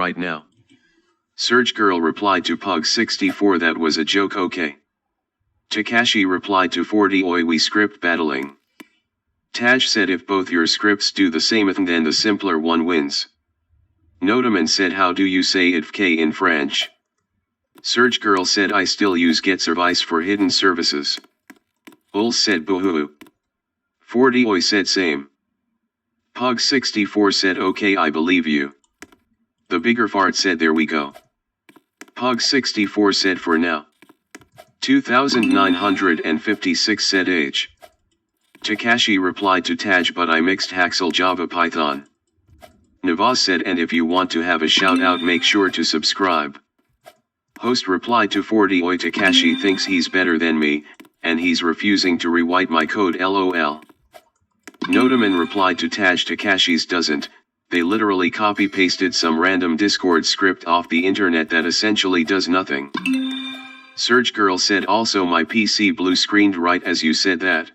right now. Surge Girl replied to Pug64 that was a joke okay. Takashi replied to 40 oi we script battling. Taj said if both your scripts do the same thing then the simpler one wins. Notaman said how do you say it K in French? Surge Girl said I still use get service for hidden services. Ul said boohoo. 40 oi said same. Pug64 said okay I believe you. The bigger fart said there we go. Pug64 said for now. 2956 said age. Takashi replied to Taj but I mixed Haxel Java Python. Navaz said and if you want to have a shout out make sure to subscribe. Host replied to 40 oi Takashi thinks he's better than me, and he's refusing to rewrite my code lol. Notaman replied to Taj Takashi's doesn't, they literally copy pasted some random Discord script off the internet that essentially does nothing. Surge Girl said also my PC blue screened right as you said that.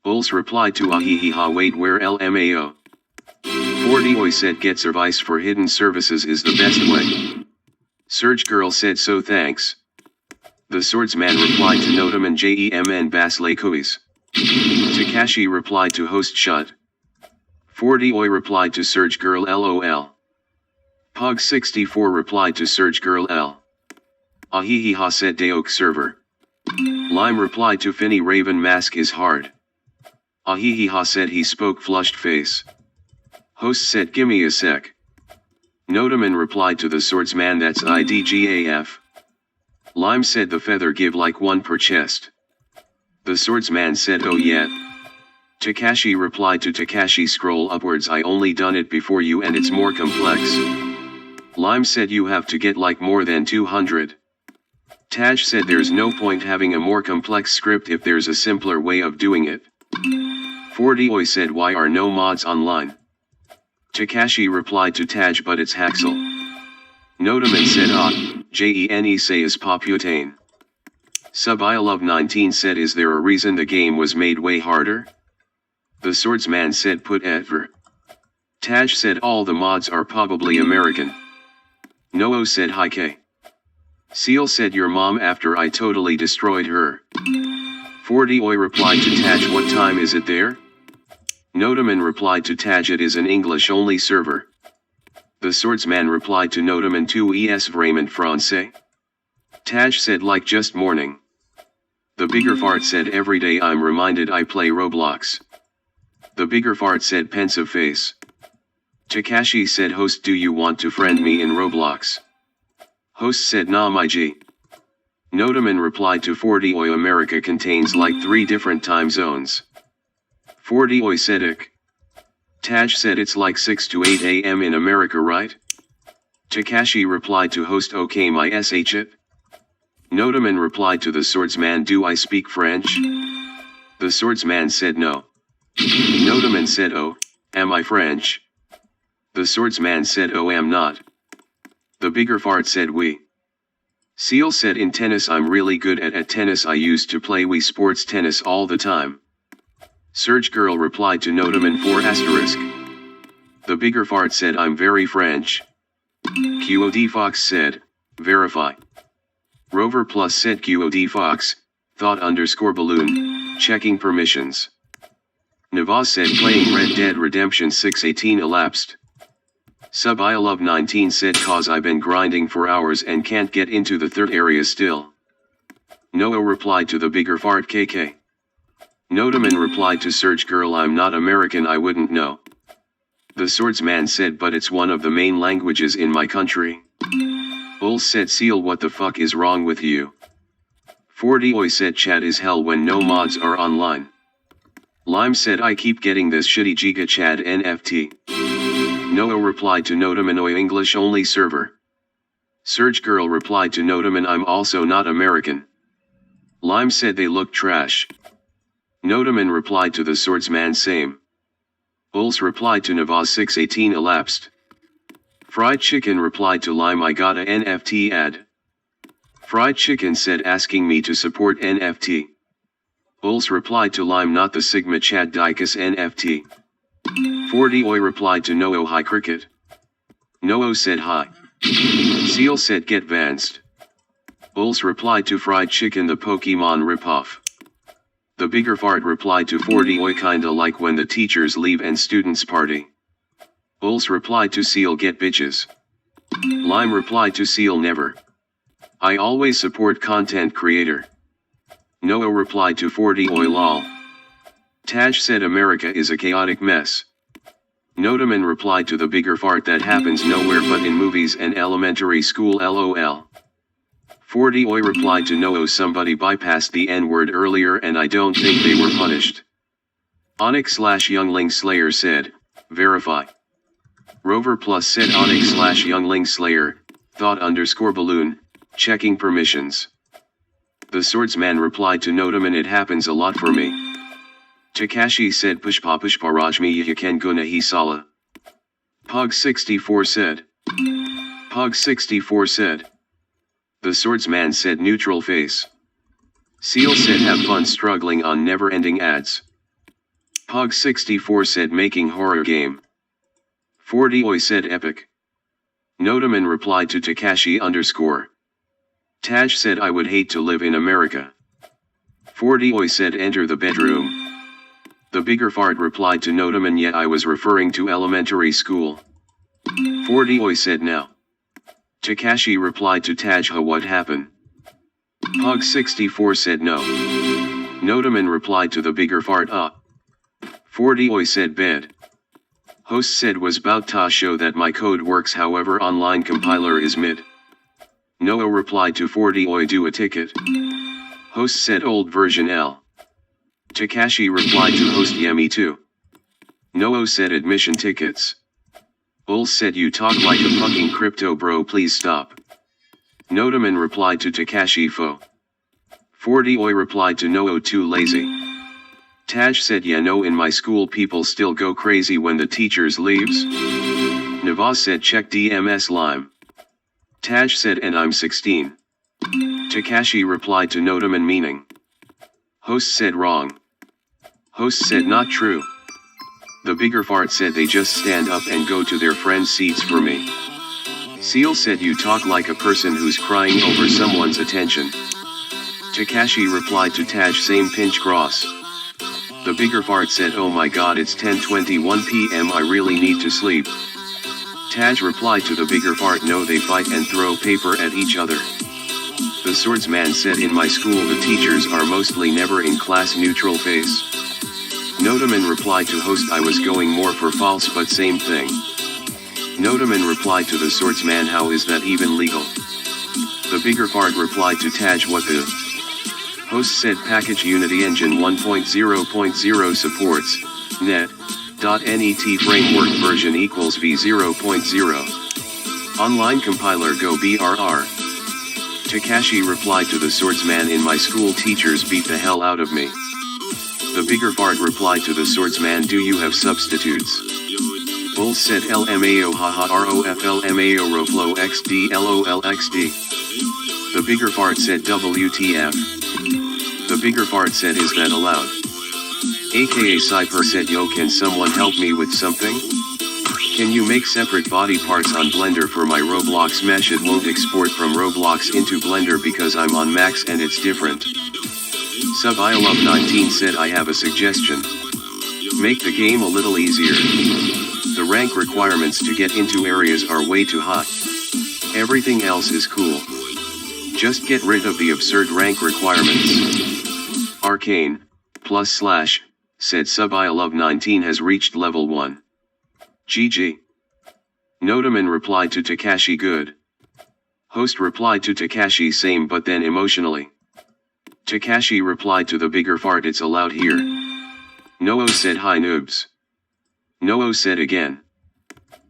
Uls replied to ahihiha wait where LMAO. 40 oi said get service for hidden services is the best way. Surge Girl said so thanks. The swordsman replied to Notaman JEMN Bas Lakois. Takashi replied to host shut. 40 oi replied to Surge Girl LOL. Pug64 replied to Surge Girl L. Ahihiha said Daok server. Lime replied to Finny Raven mask is hard. Ahihiha said he spoke flushed face. Host said gimme a sec. Notaman replied to the swordsman that's IDGAF. Lime said the feather give like one per chest. The swordsman said oh yeah. Takashi replied to Takashi scroll upwards I only done it before you and it's more complex. Lime said you have to get like more than 200. Taj said there's no point having a more complex script if there's a simpler way of doing it. 40 oi said why are no mods online? Takashi replied to Taj but it's Haxel. Notaman said Jene say is Poputane. Subiolove19 said is there a reason the game was made way harder? The swordsman said put ever. Taj said all the mods are probably American. Noo said hi K. Seal said your mom after I totally destroyed her. 40 oi replied to Taj what time is it there? Notaman replied to Taj it is an English only server. The swordsman replied to Notaman 2 es vraiment français. Taj said like just morning. The bigger fart said every day I'm reminded I play Roblox. The bigger fart said pensive face. Takashi said host do you want to friend me in Roblox? Host said nah my G. Notaman replied to 40 oi America contains like 3 different time zones. 40 oi said ick. Taj said it's like 6 to 8 am in America right? Takashi replied to host okay my sh it. Notaman replied to the swordsman do I speak French? The swordsman said no. Notaman said oh, am I French? The swordsman said oh am not. The bigger fart said we. Seal said in tennis I'm really good at tennis I used to play Wii Sports tennis all the time. Surge Girl replied to Notaman 4 asterisk. The bigger fart said I'm very French. QOD Fox said, verify. Rover Plus said QOD Fox, thought underscore balloon, checking permissions. Navaz said playing Red Dead Redemption 6:18 elapsed. Subiolove19 said cause I been grinding for hours and can't get into the third area still. Noah replied to the bigger fart KK. Notaman replied to Surge Girl I'm not American I wouldn't know. The swordsman said but it's one of the main languages in my country. Ul said Seal what the fuck is wrong with you? 40 oi said chat is hell when no mods are online. Lime said I keep getting this shitty Giga Chad NFT. Noah replied to Notaman oi English only server. Surge Girl replied to Notaman I'm also not American. Lime said they look trash. Notaman replied to the swordsman same. Uls replied to Navaz 6:18 elapsed. Fried Chicken replied to Lime I got a NFT ad. Fried Chicken said asking me to support NFT. Uls replied to Lime not the Sigma Chad Dicus NFT. 40 oi replied to No Hi Cricket. Noo said hi. Seal said get vanced. Uls replied to fried chicken the Pokemon ripoff. The bigger fart replied to 40 oi kinda like when the teachers leave and students party. Uls replied to Seal get bitches. Lime replied to Seal never. I always support content creator. Noo replied to 40 oi lol. Taj said America is a chaotic mess. Notaman replied to the bigger fart that happens nowhere but in movies and elementary school lol. 40 oi replied to Noo somebody bypassed the N-word earlier and I don't think they were punished. Onyx/Youngling Slayer said, verify. Rover Plus said Onyx/Youngling Slayer, thought_balloon, checking permissions. The Swordsman replied to Notaman it happens a lot for me. Takashi said Pushpa Rajmi Yaken Guna Hi Sala. Pug64 said. Pug64 said. The Swordsman said neutral face. Seal said have fun struggling on never-ending ads. Pug64 said making horror game. 40 oi said epic. Notaman replied to Takashi_. Taj said I would hate to live in America. 40 oi said enter the bedroom. The bigger fart replied to Notaman yeah I was referring to elementary school. 40 oi said now. Takashi replied to Taj what happened? Pug64 said no. Notaman replied to the bigger fart 40 oi said bed. Host said was bout to show that my code works however online compiler is mid. Noo replied to 40 oi do a ticket. Host said old version L. Takashi replied to host yeah me too. Noo said admission tickets. Uls said you talk like a fucking crypto bro please stop. Notaman replied to Takashi fo. 40 oi replied to Noo too lazy. Taj said yeah no in my school people still go crazy when the teachers leaves. Navas said check DMS lime. Taj said and I'm 16. Takashi replied to Notaman meaning. Host said wrong. Host said not true. The bigger fart said they just stand up and go to their friends' seats for me. Seal said you talk like a person who's crying over someone's attention. Takashi replied to Taj same pinch cross. The bigger fart said oh my god it's 10:21 PM I really need to sleep. Taj replied to the bigger fart no they fight and throw paper at each other. The Swordsman said in my school the teachers are mostly never in class neutral face. Notaman replied to host I was going more for false but same thing. Notaman replied to the Swordsman how is that even legal? The bigger fart replied to Taj what the? Host said package Unity Engine 1.0.0 supports, net.net framework version equals v0.0. Online compiler go BRR. Takashi replied to the Swordsman in my school teachers beat the hell out of me. The bigger fart replied to the Swordsman do you have substitutes? Uls said LMAO haha ROFLMAO roflow XD LOL XD. The bigger fart said WTF. The bigger fart said is that allowed? AKA Cyper said yo can someone help me with something? Can you make separate body parts on Blender for my Roblox mesh? It won't export from Roblox into Blender because I'm on Max and it's different. SubILove19 said I have a suggestion. Make the game a little easier. The rank requirements to get into areas are way too high. Everything else is cool. Just get rid of the absurd rank requirements. Arcane, +/ said SubILove19 has reached level 1. GG. Notaman replied to Takashi good. Host replied to Takashi same but then emotionally. Takashi replied to the bigger fart it's allowed here. Noo said hi noobs. Noo said again.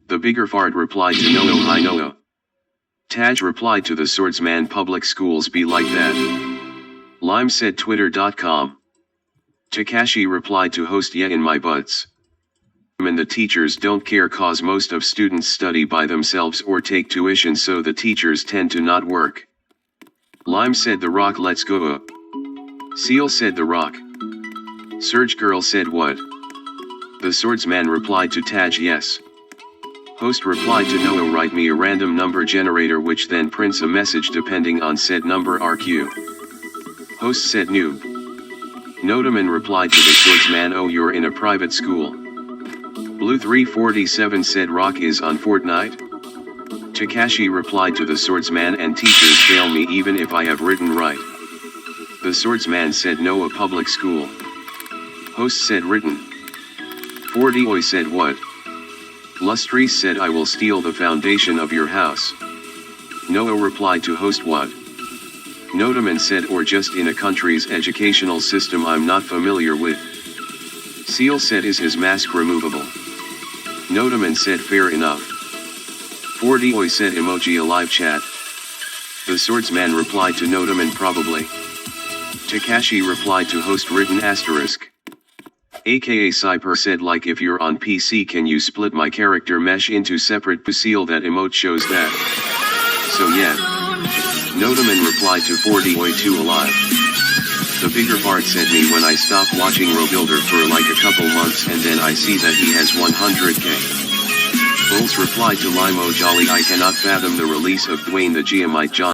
The bigger fart replied to Noo hi Noo. Taj replied to the Swordsman public schools be like that. Lime said twitter.com. Takashi replied to host yeah in my butts. And the teachers don't care cause most of students study by themselves or take tuition so the teachers tend to not work. Lime said the rock let's go up. Seal said the rock. Surge girl said what? The Swordsman replied to Taj yes. Host replied to Noah, write me a random number generator which then prints a message depending on said number RQ. Host said noob. Nodaman replied to the swordsman, oh, you're in a private school. Blue 347 said Rock is on Fortnite. Takashi replied to the swordsman, and teachers fail me even if I have written right. The swordsman said no, a public school. Host said written. 40 Oi said what? Lustries said I will steal the foundation of your house. Noah replied to host what? Nodaman said or just in a country's educational system I'm not familiar with. Seal said is his mask removable? Nodaman said fair enough. 40 Oi said emoji alive chat. The swordsman replied to Nodaman probably. Takashi replied to host written asterisk. AKA Cyper said like if you're on PC can you split my character mesh into separate seal that emote shows that. So yeah. Nodaman replied to 40 Oi 2 alive. The bigger part said me when I stopped watching Robuilder for like a couple months and then I see that he has 100k. Bulls replied to Limo Jolly I cannot fathom the release of Dwayne the Geomite John.